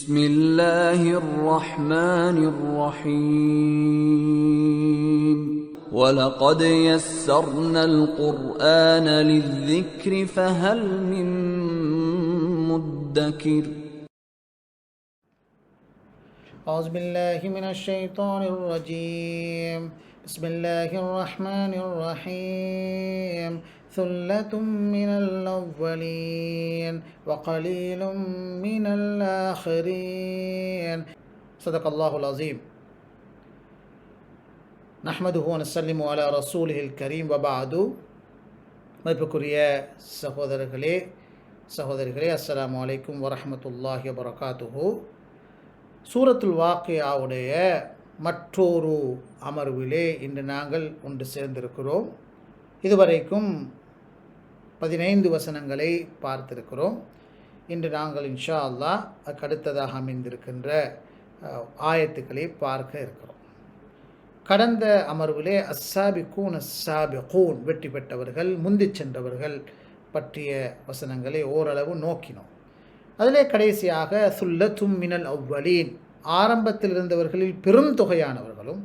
بسم الله الرحمن الرحيم ولقد يسرنا القرآن للذكر فهل من مدكر أعوذ بالله من الشيطان الرجيم بسم الله الرحمن الرحيم ثلة من الأولين وقليل من الآخرين صدق الله العظيم نحمده ونسلم على رسوله الكريم وبعد மதிப்புக்குரிய சகோதரிகளே அஸ்ஸலாமு அலைக்கும் வரஹ்மத்துல்லாஹி வபரகாத்துஹு. சூரத்துல் வாக்கியாவுடைய மற்றொரு அமர்விலே இன்று நாங்கள் ஒன்று சேர்ந்திருக்கிறோம். இதுவரைக்கும் 15 வசனங்களை பார்த்திருக்கிறோம். இன்று நாங்கள் இன்ஷா அல்லாஹ் அடுத்ததாக அமைந்திருக்கின்ற ஆயத்துக்களை பார்க்க இருக்கிறோம். கடந்த அமர்விலே அஸ்ஸாபிகூன் வெற்றி பெற்றவர்கள், முந்தி சென்றவர்கள் பற்றிய வசனங்களை ஓரளவு நோக்கினோம். அதிலே கடைசியாக சுல்லத்தும் மினல் அவ்வலீன், ஆரம்பத்தில் இருந்தவர்களில் பெரும் தொகையானவர்களும்,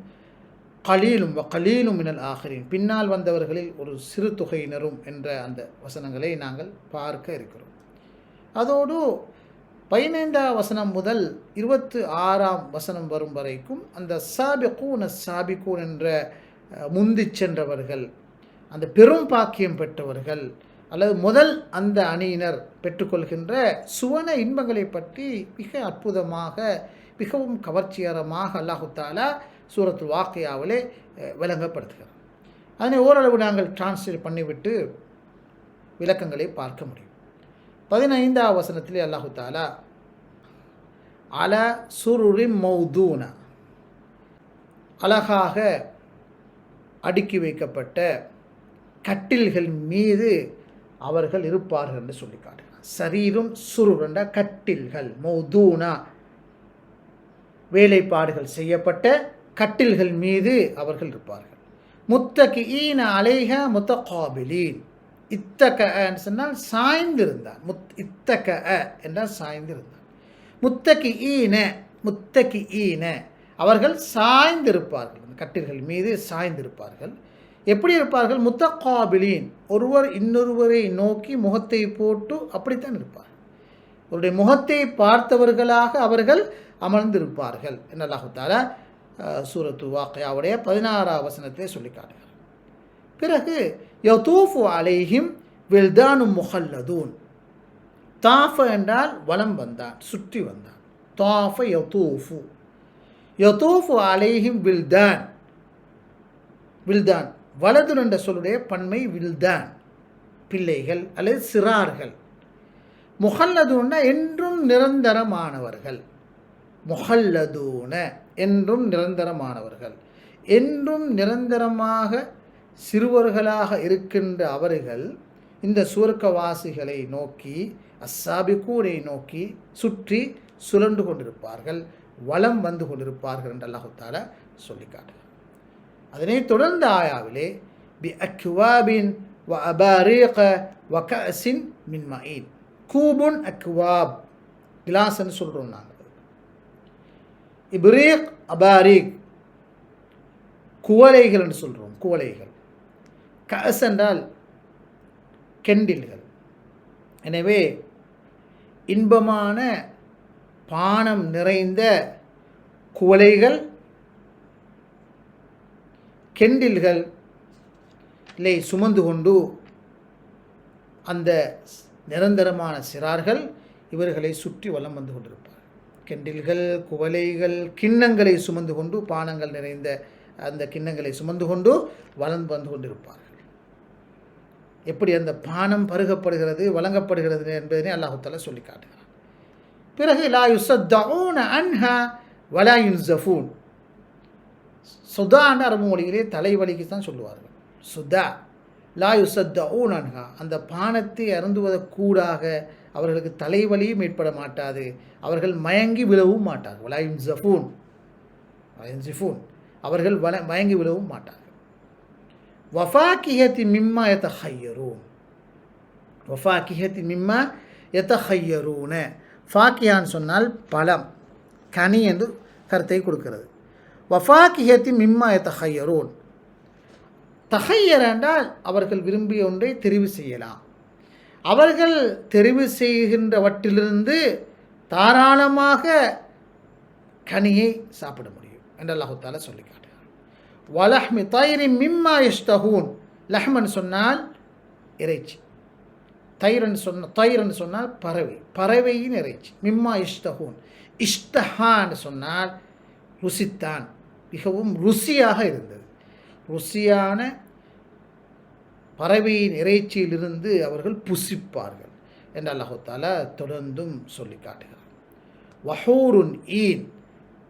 கலீலும் மினல் ஆஹிரின், பின்னால் வந்தவர்களில் ஒரு சிறு தொகையினரும் என்ற அந்த வசனங்களை நாங்கள் பார்க்க இருக்கிறோம். அதோடு 15ஆம் வசனம் முதல் 26ஆம் வசனம் வரும் வரைக்கும் அந்த சாபிகூன் என்ற முந்தி சென்றவர்கள், அந்த பெரும் பாக்கியம் பெற்றவர்கள் அல்லது முதல் அந்த அணியினர் பெற்றுக்கொள்கின்ற சுவன இன்பங்களை பற்றி மிக அற்புதமாக, மிகவும் கவர்ச்சிகரமாக அல்லாஹு தாலா சூரத்துல் வாக்கியாவிலே விளங்கப்படுத்துகிறார். அதனை ஓரளவு நாங்கள் டிரான்ஸ்லேட் பண்ணிவிட்டு விளக்கங்களை பார்க்க முடியும். 15ஆம் வசனத்திலே அல்லாஹு தாலா அல சுருரிம் மௌதூன, அழகாக அடுக்கி வைக்கப்பட்ட கட்டில்கள் மீது அவர்கள் இருப்பார்கள் என்று சொல்லி காட்டுகிறார். சரீரும் சுருர் என்ற கட்டில்கள், மௌதூனா வேலைப்பாடுகள் செய்யப்பட்ட கட்டில்கள் மீது அவர்கள் இருப்பார்கள். முத்தகிஈன அலைஹ முத்தகாபிலீன், இத்தக சொன்னால் சாய்ந்திருந்தான், இத்தக என்றால் சாய்ந்திருந்தான். முத்தகிஈன அவர்கள் சாய்ந்திருப்பார்கள், கட்டில்கள் மீது சாய்ந்திருப்பார்கள். எப்படி இருப்பார்கள்? முத்தகாபிலீன், ஒருவர் இன்னொருவரை நோக்கி முகத்தை போட்டு அப்படித்தான் இருப்பார்கள். அவருடைய முகத்தை பார்த்தவர்களாக அவர்கள் அமர்ந்திருப்பார்கள் என்று அல்லாஹ் தஆலா சூரத்து வாக்கியாவுடைய 16ஆம் வசனத்தை சொல்லி காட்டுகிறார். பிறகு யதூஃபு அலைஹிம் வில்தானும் முஹல்லதூன், தாஃப என்றால் வலம் வந்தான், சுற்றி வந்தான். தாஃப யதூஃபு அலைஹிம் வில்தான், வலது என்ற சொல்லுடைய பன்மை வில்தான், பிள்ளைகள் அல்லது சிறார்கள். முஹல்லதூன என்றும் நிரந்தரமானவர்கள், முஹல்லதூன என்றும் நிரந்தரமானவர்கள், என்றும் நிரந்தரமாக சிறுவர்களாக இருக்கின்ற அவர்கள் இந்த சுவர்க்கவாசிகளை நோக்கி, அஸ்ஸாபிகூனை நோக்கி சுற்றி சுழன்று கொண்டிருப்பார்கள், வலம் வந்து கொண்டிருப்பார்கள் என்று அல்லாஹ் தஆலா சொல்லி காட்டுகிறார். அதனை தொடர்ந்த ஆயாவிலே பி அக்வாபின் வ அபாரீக வ கஅஸின் மின் மஈன், கூபுன் அக்வாப் கிளாஸ்ன்னு சொல்கிறோம் நாங்கள், இப்ரீக் அபாரீக் குவளைகள் என்று சொல்கிறோம், குவளைகள். கஅஸ் என்றால் கெண்டில்கள். எனவே இன்பமான பானம் நிறைந்த குவளைகள், கெண்டில்கள் இல்லை சுமந்து கொண்டு அந்த நிரந்தரமான சிறார்கள் இவர்களை சுற்றி வலம் வந்து கொண்டிருப்பார். கெண்டில்கள், குவளைகள், கிண்ணங்களை சுமந்து கொண்டு, பானங்கள் நிறைந்த அந்த கிண்ணங்களை சுமந்து கொண்டு வலம் வந்து கொண்டிருப்பார்கள். எப்படி அந்த பானம் பருகப்படுகிறது, வழங்கப்படுகிறது என்பதனை அல்லாஹ் தஆலா சொல்லி காட்டுகிறார். பிறகு லா யுஸத்தஊன அன்ஹா வலா யுன்ஸஃபூன், சுதான்னு அரபு மொழியிலே தலைவலிக்கு தான் சொல்லுவார்கள். சுதா லா யுஸத்தஊன அன்ஹா, அந்த பானத்தை அருந்துவதற்கூடாக அவர்களுக்கு தலைவலியும் ஏற்பட மாட்டாது, அவர்கள் மயங்கி விழவும் மாட்டார்கள். வலா யுன்ஸஃபூன், அவர்கள் மயங்கி விழவும் மாட்டார்கள். வஃபாக்கிஹத்தி மிம்மா யதஹய்யரூன், வஃபாக்கிஹத்தி மிம்மா யதஹய்யரூன, ஃபாக்கியான்னு சொன்னால் பழம், கனி என்று கருத்தை கொடுக்கிறது. வஃபாக்கிஹத்தி மிம்மா தஹையரூன், தஹையர் என்றால் அவர்கள் விரும்பிய ஒன்றை தெரிவு செய்யலாம். அவர்கள் தெரிவு செய்கின்றவற்றிலிருந்து தாராளமாக கனியை சாப்பிட முடியும் என்று அல்லாஹ் தஆலா சொல்லி காட்டுகிறார். வலஹ்மி தைரின் மிம்மா யஷ்தஹூன், லஹ்மன் சொன்னால் இறைச்சி, தைரன் சொன்னால் பறவை, பறவையின் இறைச்சி. மிம்மா யஷ்தஹூன், இஷ்தஹான்னு சொன்னால் ருசித்தான், மிகவும் ருசியாக இருந்தது. ருசியான பறவையின் இறைச்சியிலிருந்து அவர்கள் புசிப்பார்கள் என்று அல்லாஹ் தஆலா தொடர்ந்தும் சொல்லி காட்டுகிறார். வஹூருன் ஈன்,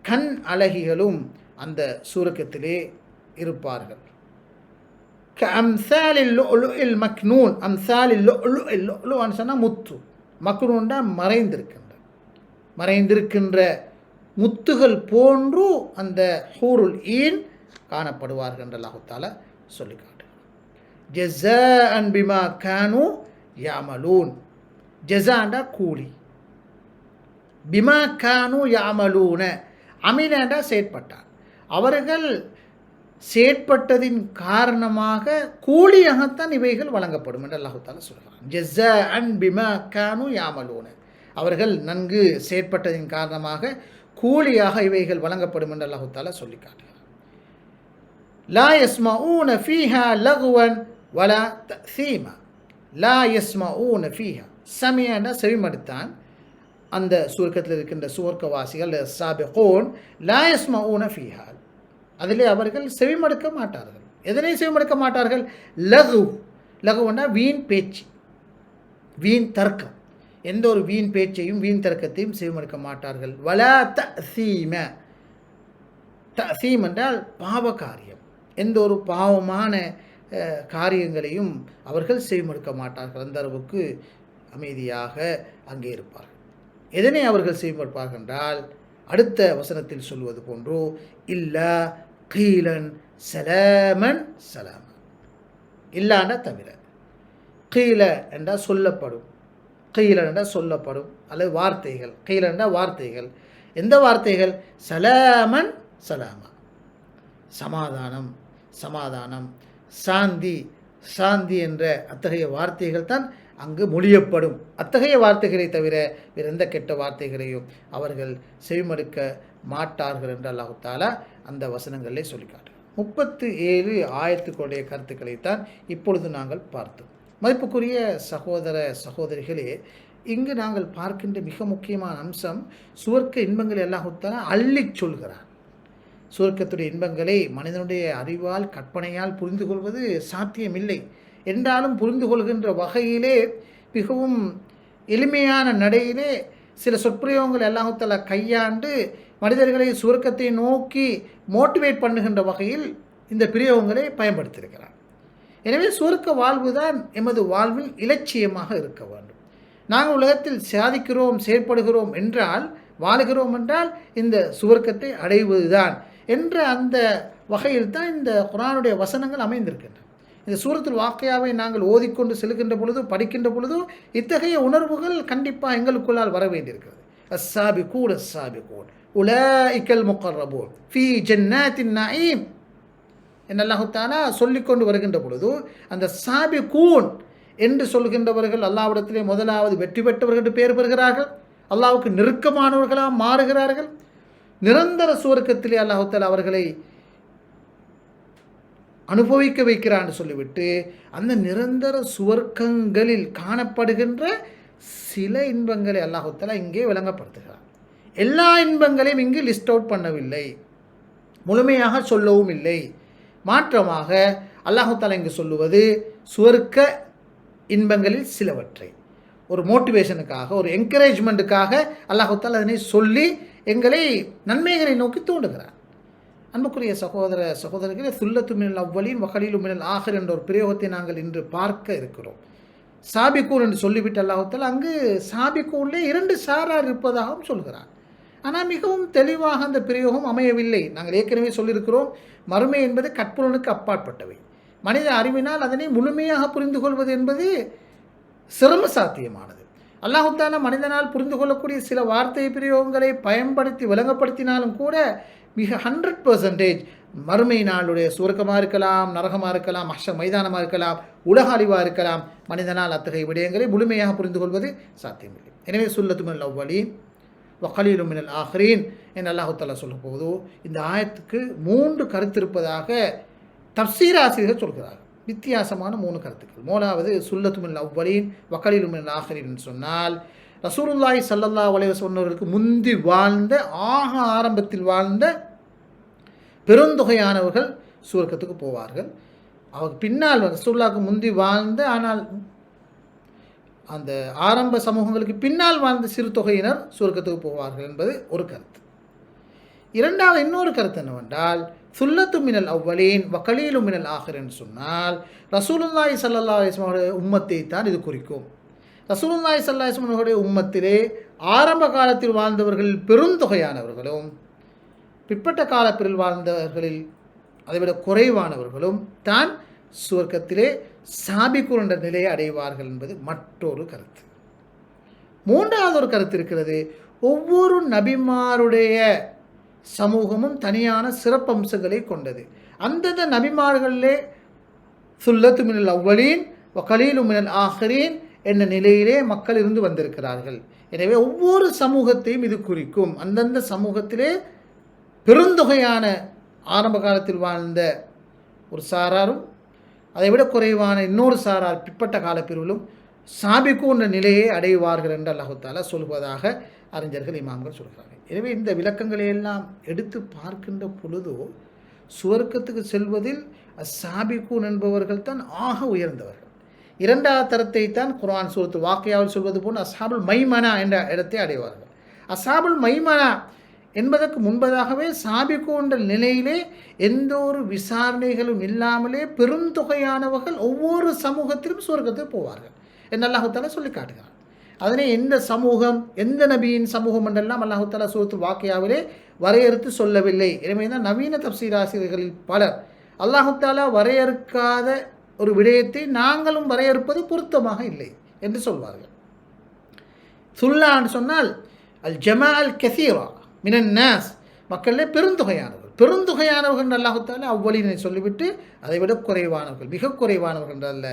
கண் அழகிகளும் அந்த சூரக்கத்திலே இருப்பார்கள். அம்சாலில் லுஅ்லுஇல் மக்னூன், அம்சாலில் லுஅ்லுஅன்னு சொன்னால் முத்து, மக்னூன்டா மறைந்திருக்கின்ற முத்துகள் போன்று அந்த ஹூருல் ஈன் காணப்படுவார்கள் என்று அல்லாஹ் தஆலா சொல்லி காட்டுகிறார். ஜஸாஅன் பிமா கானூ யஅமலூன், ஜஸாண்டா கூலி, பிமா கானூ யஅமலூன, அமிலண்டா செயற்பட்டார், அவர்கள் செயற்பட்டதின் காரணமாக கூலியாகத்தான் இவைகள் வழங்கப்படும் என்று அல்லாஹ் தஆலா சொல்கிறார். ஜஸாஅன் பிமா கானூ யஅமலூன, அவர்கள் நன்கு செயற்பட்டதின் காரணமாக கூலியாக இவைகள் வழங்கப்படும் என்று அல்லாஹ் தஆலா சொல்லி காட்டுகிறார். லா யஸ்மஊன ஃபீஹா லகுவன் வலா தஸீமா, லா யஸ்மஊன ஃபீஹா, சமியனா செவிமடுத்தான். அந்த சுவர்க்கத்தில் இருக்கின்ற சுவர்க்கவாசிகள் சாபிகூன், லா யஸ்மஊன ஃபீஹா, அதிலே அவர்கள் செவிமடுக்க மாட்டார்கள். எதனை செவிமடுக்க மாட்டார்கள்? லகுவன்னா வீண் பேச்சு, வீண் தர்க்கம், எந்த ஒரு வீண் பேச்சையும் வீண் தர்க்கத்தையும் செவிமடுக்க மாட்டார்கள். வலா தஸீம, தஸீம் என்றால் பாவ காரியம், எந்த ஒரு பாவமான காரியங்களையும் அவர்கள் செவிமடுக்க மாட்டார்கள். அந்த அளவுக்கு அமைதியாக அங்கே இருப்பார்கள். எதனை அவர்கள் செவிமடுப்பார்கள் என்றால், அடுத்த வசனத்தில் சொல்வது போன்று, இல்லா கீலன் சலாமன் சலாம, இல்லாண்டா தவிர, கீல என்றால் சொல்லப்படும், கீலன் என்றால் சொல்லப்படும் அல்லது வார்த்தைகள், கீலன் என்றால் வார்த்தைகள். எந்த வார்த்தைகள்? சலாமன் சலாமா, சமாதானம் சமாதானம், சாந்தி சாந்தி என்ற அத்தகைய வார்த்தைகள் தான் அங்கு மொழியப்படும். அத்தகைய வார்த்தைகளை தவிர வேறு எந்த கெட்ட வார்த்தைகளையும் அவர்கள் செவிமடுக்க மாட்டார்கள் என்று அல்லாஹ் தஆலா அந்த வசனங்களிலே சொல்லி காட்டுகிறார். 37 ஆயத்துக்களுடைய கருத்துக்களைத்தான் இப்பொழுது நாங்கள் பார்த்தோம். மதிப்புக்குரிய சகோதர சகோதரிகளே, இங்கு நாங்கள் பார்க்கின்ற மிக முக்கியமான அம்சம், சுவர்க்க இன்பங்களை அல்லாஹ் தஆலா அள்ளிச் சொல்கிறார். சுவர்க்கத்துடைய இன்பங்களை மனிதனுடைய அறிவால் கற்பனையால் புரிந்து கொள்வது சாத்தியமில்லை. என்றாலும் புரிந்து கொள்கின்ற வகையிலே மிகவும் எளிமையான நடையிலே சில சொற்பிரயோகங்கள் அல்லாஹ் தஆலா கையாண்டு மனிதர்களை சுவர்க்கத்தை நோக்கி மோட்டிவேட் பண்ணுகின்ற வகையில் இந்த பிரயோகங்களை பயன்படுத்தியிருக்கிறார். எனவே சுவர்க்க வாழ்வு தான் எமது வாழ்வில் இலட்சியமாக இருக்க வேண்டும். நாங்கள் உலகத்தில் சாதிக்கிறோம், செயற்படுகிறோம் என்றால், வாழுகிறோம் என்றால் இந்த சுவர்க்கத்தை அடைவதுதான் என்ற அந்த வகையில் தான் இந்த குர்ஆனுடைய வசனங்கள் அமைந்திருக்கின்றன. இந்த சூரத்துல் வாக்கியாவை நாங்கள் ஓதிக்கொண்டு செல்கின்ற பொழுது, படிக்கின்ற பொழுது இத்தகைய உணர்வுகள் கண்டிப்பாக எங்களுக்குள்ளால் வர வேண்டியிருக்கிறது. அஸ்ஸாபிகூன் அஸ்ஸாபிகூன் உலாஇகல் முகர்ரபூன் ஃபீ ஜன்னாத்தின் நஈம் என்று அல்லாஹ் தஆலா சொல்லிக்கொண்டு வருகின்ற பொழுது, அந்த சாபிகூன் என்று சொல்கின்றவர்கள் அல்லாஹ்விடத்திலே முதலாவது வெற்றி பெற்றவர்கள் என்று பெயர் பெறுகிறார்கள், அல்லாஹ்வுக்கு நெருக்கமானவர்களாக மாறுகிறார்கள். நிரந்தர சுவர்க்கத்திலே அல்லாஹ் தஆலா அவர்களை அனுபவிக்க வைக்கிறான்னு சொல்லிவிட்டு, அந்த நிரந்தர சுவர்க்கங்களில் காணப்படுகின்ற சில இன்பங்களை அல்லாஹ் தஆலா இங்கே விளங்கப்படுத்துகிறார். எல்லா இன்பங்களையும் இங்கு லிஸ்ட் அவுட் பண்ணவில்லை, முழுமையாக சொல்லவும் இல்லை. மாற்றமாக அல்லாஹ் தஆலா இங்கு சொல்லுவது சுவர்க்க இன்பங்களில் சிலவற்றை ஒரு மோட்டிவேஷனுக்காக, ஒரு என்கரேஜ்மெண்ட்டுக்காக அல்லாஹ் தஆலா அதனை சொல்லி எங்களை நன்மைகளை நோக்கி தூண்டுகிறார். அன்புக்குரிய சகோதர சகோதரர்களே, சுல்லத்து மினல் அவ்வலின் வகலீலு மினல் ஆஹிர் என்ற ஒரு பிரயோகத்தை நாங்கள் இன்று பார்க்க இருக்கிறோம். சாபிகூன் என்று சொல்லிவிட்டு அல்லாஹ் தஆலா அங்கு சாபிகூனிலே 2 சாரார் இருப்பதாகவும் சொல்கிறார். ஆனால் மிகவும் தெளிவாக அந்த பிரயோகம் அமையவில்லை. நாங்கள் ஏற்கனவே சொல்லியிருக்கிறோம், மறுமை என்பது கற்புலனுக்கு அப்பாற்பட்டவை. மனித அறிவினால் அதனை முழுமையாக புரிந்து கொள்வது என்பது சிரம சாத்தியமானது. அல்லாஹ் தஆலா மனிதனால் புரிந்து கொள்ளக்கூடிய சில வார்த்தை பிரயோகங்களை பயன்படுத்தி விளங்கப்படுத்தினாலும் கூட மிக 100% மறுமை நாளுடைய சுவர்க்கமாக இருக்கலாம், நரகமாக இருக்கலாம், மஹ்ஷர் மைதானமாக இருக்கலாம், உலக அழிவாக இருக்கலாம், மனிதனால் அத்தகைய விடயங்களை முழுமையாக புரிந்து கொள்வது சாத்தியமில்லை. எனவே சுல்லத்து மினல் அவ்வலீன் வ கலீலும் மினல் ஆஹிரீன் என்று அல்லாஹ் தஆலா சொல்லும் போது இந்த ஆயத்துக்கு 3 கருத்து இருப்பதாக தஃப்சீர் ஆசிரியர்கள் சொல்கிறார்கள். வித்தியாசமான 3 கருத்துக்கள். முதலாவது சுல்லத்து மினல் அவ்வலீன் வ கலீலும் மினல் ஆஹிரீன் சொன்னால் ரசூலுல்லாஹி ஸல்லல்லாஹு அலைஹி வஸல்லம் அவர்களுக்கு முந்தி வாழ்ந்த ஆரம்பத்தில் வாழ்ந்த பெருந்தொகையானவர்கள் சுவர்க்கத்துக்கு போவார்கள். அவருக்கு பின்னால் ரசூலுல்லாஹ்க்கு முந்தி வாழ்ந்த ஆனால் அந்த ஆரம்ப சமூகங்களுக்கு பின்னால் வாழ்ந்த சிறு தொகையினர் சுவர்க்கத்துக்கு போவார்கள் என்பது ஒரு கருத்து. இரண்டாவது இன்னொரு கருத்து என்னவென்றால் சுல்லத்து மினல் அவ்வலீன் வ கலீலும் மினல் ஆஹிரீன் சொன்னால் ரசூலுல்லாஹி ஸல்லல்லாஹு அலைஹி வஸல்லம் அவருடைய உம்மத்தை தான் இது குறிக்கும். ரசூலுல்லாஹி ஸல்லல்லாஹு அலைஹி வஸல்லம் அவருடைய உம்மத்திலே ஆரம்ப காலத்தில் வாழ்ந்தவர்கள் பெருந்தொகையானவர்களும் பிற்பட்ட காலப்பில் வாழ்ந்தவர்களில் அதைவிட குறைவானவர்களும் தான் சுவர்க்கத்திலே சாபிக்கூன் என்ற நிலையை அடைவார்கள் என்பது மற்றொரு கருத்து. மூன்றாவது ஒரு கருத்து இருக்கிறது. ஒவ்வொரு நபிமாருடைய சமூகமும் தனியான சிறப்பம்சங்களை கொண்டது. அந்தந்த நபிமார்களிலே சுல்லத்து மினல் அவ்வலீன் வ கலீலும் மினல் ஆஹிரீன் என்ற நிலையிலே மக்கள் இருந்து வந்திருக்கிறார்கள். எனவே ஒவ்வொரு சமூகத்தையும் இது குறிக்கும். அந்தந்த சமூகத்திலே பெருந்தொகையான ஆரம்ப காலத்தில் வாழ்ந்த ஒரு சாராரும் அதைவிட குறைவான இன்னொரு சாரார் பிற்பட்ட காலப்பிரிவிலும் சாபிக்கூன் என்ற நிலையை அடைவார்கள் என்று அல்லாஹ் தஆலா சொல்வதாக அறிஞர்கள் இமாம்கள் சொல்கிறார்கள். எனவே இந்த விளக்கங்களை எல்லாம் எடுத்து பார்க்கின்ற பொழுது சுவர்க்கத்துக்கு செல்வதில் சாபிக்கூன் என்பவர்கள் தான் ஆக உயர்ந்தவர்கள். இரண்டாவது தரத்தை தான் குர்ஆன் சூரத்து வாக்கியாவில் சொல்வது போல் அஸ்ஹாபுல் மைமனா என்ற இடத்தை அடைவார்கள். அஸ்ஹாபுல் மைமனா என்பதற்கு முன்பதாகவே சாபிக்கூன் என்ற நிலையிலே எந்த ஒரு விசாரணைகளும் இல்லாமலே பெருந்தொகையானவர்கள் ஒவ்வொரு சமூகத்திலும் சுவர்க்கத்துக்கு போவார்கள் என்று அல்லாஹ் தஆலா சொல்லி காட்டுகிறார். அதனை எந்த சமூகம் எந்த நபியின் சமூகம் என்றெல்லாம் அல்லாஹ் தஆலா சூரத்து வாக்கியாவிலே வரையறுத்து சொல்லவில்லை. எனவே தான் நவீன தஃப்சீர் ஆசிரியர்களில் பலர் அல்லாஹ் தஆலா வரையறுக்காத ஒரு விடயத்தை நாங்களும் வரையறுப்பது பொருத்தமாக இல்லை என்று சொல்வார்கள். சுல்லான்னு சொன்னால் அல் ஜமா அல் கசீரா மினன் நாஸ், மக்களிலே பெருந்தொகையானவர்கள் அல்லாஹ் தஆலா அவ்வலீனை சொல்லிவிட்டு அதைவிட குறைவானவர்கள், மிக குறைவானவர்கள் என்றல்ல,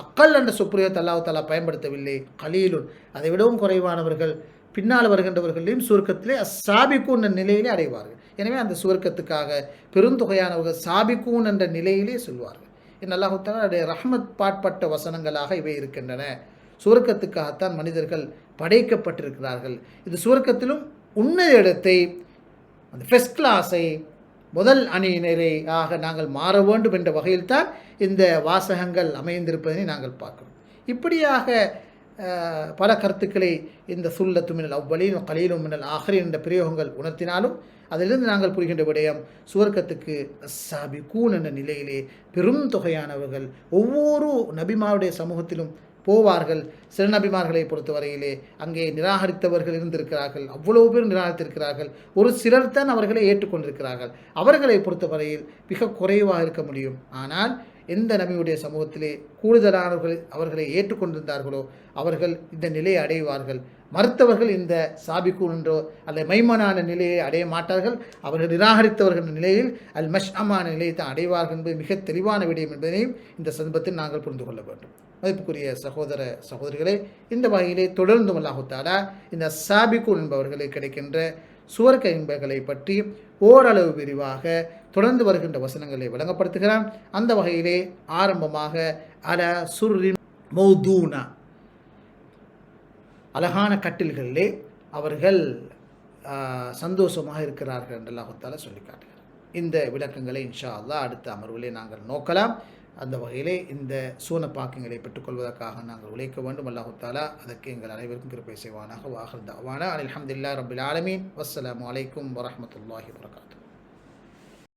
அக்கல் என்ற சொற்பிரயோகத்தை அல்லாஹ் தஆலா பயன்படுத்தவில்லை. கலீலுன், அதைவிடவும் குறைவானவர்கள் பின்னால் வருகின்றவர்களையும் சுவர்க்கத்திலே அஸ்ஸாபிக்கூன் என்ற நிலையிலே அடைவார்கள். எனவே அந்த சுவர்க்கத்துக்காக பெருந்தொகையானவர்கள் சாபிக்கூன் என்ற நிலையிலே சொல்வார்கள். என் அல்லாஹ் தஆலா ரஹ்மத் பாட்பட்ட வசனங்களாக இவை இருக்கின்றன. சுவர்க்கத்துக்காகத்தான் மனிதர்கள் படைக்கப்பட்டிருக்கிறார்கள். இது சுவர்க்கத்திலும் உன்னத இடத்தை, அந்த ஃபர்ஸ்ட் கிளாஸை, முதல் அணியினரை ஆக நாங்கள் மாற வேண்டும் என்ற வகையில்தான் இந்த வாசகங்கள் அமைந்திருப்பதனை நாங்கள் பார்க்கிறோம். இப்படியாக பல கருத்துக்களை இந்த சுல்லத்து மினல் அவ்வலீன் கலீலும் மினல் ஆஹிரீன் என்ற பிரயோகங்கள் உணர்த்தினாலும் அதிலிருந்து நாங்கள் புரிகின்ற விடயம் சுவர்க்கத்துக்கு அஸ்ஸாபிக்கூன் என்ற நிலையிலே பெரும் தொகையானவர்கள் ஒவ்வொரு நபிமாருடைய சமூகத்திலும் போவார்கள். சில நபிமார்களை பொறுத்தவரையிலே அங்கே நிராகரித்தவர்கள் இருந்திருக்கிறார்கள், அவ்வளவு பேர் நிராகரித்திருக்கிறார்கள். ஒரு சிலர் தான் அவர்களை ஏற்றுக்கொண்டிருக்கிறார்கள். அவர்களை பொறுத்தவரையில் மிக குறைவாக இருக்க முடியும். ஆனால் எந்த நபியுடைய சமூகத்திலே கூடுதலானவர்கள் அவர்களை ஏற்றுக்கொண்டிருந்தார்களோ அவர்கள் இந்த நிலையை அடைவார்கள். மறுத்தவர்கள் இந்த சாபிக்கூன் என்றோ அல்ல மைமனான நிலையை அடைய மாட்டார்கள். அவர்கள் நிராகரித்தவர்கள் நிலையில் அல் மஷ்அமான நிலையை தான் அடைவார்கள் என்பது மிக தெளிவான விடயம் என்பதையும் இந்த சந்தர்ப்பத்தில் நாங்கள் புரிந்து கொள்ள வேண்டும். மதிப்புக்குரிய சகோதர சகோதரிகளே, இந்த வகையிலே தொடர்ந்து அல்லாஹ் தஆலா இந்த சாபிக்கூன் என்பவர்களுக்கு கிடைக்கின்ற சுவர்க்க இன்பங்களை பற்றி ஓரளவு விரிவாக தொடர்ந்து வருகின்ற வசனங்களை விளங்கப்படுத்துகிறான். அந்த வகையிலே ஆரம்பமாக அல சுர்ரின் மௌதூனா, அழகான கட்டில்களிலே அவர்கள் சந்தோஷமாக இருக்கிறார்கள் என்று அல்லாஹ் தஆலா சொல்லி காட்டுகிறார். இந்த விளக்கங்களை இன்ஷா அல்லாஹ் அடுத்த அமர்விலே நாங்கள் நோக்கலாம். அந்த வகையிலே இந்த சூன பாக்கியங்களை பெற்றுக்கொள்வதற்காக நாங்கள் உழைக்க வேண்டும். அல்லாஹ் தஆலா அதற்கு எங்கள் அனைவருக்கும் கிருபை செய்வானாக. வாஹிர் தஅவானா அல்ஹம்துலில்லாஹி ரப்பில் ஆலமீன். வஸ்ஸலாமு அலைக்கும் வரஹ்மத்துல்லாஹி வபரகாத்துஹு.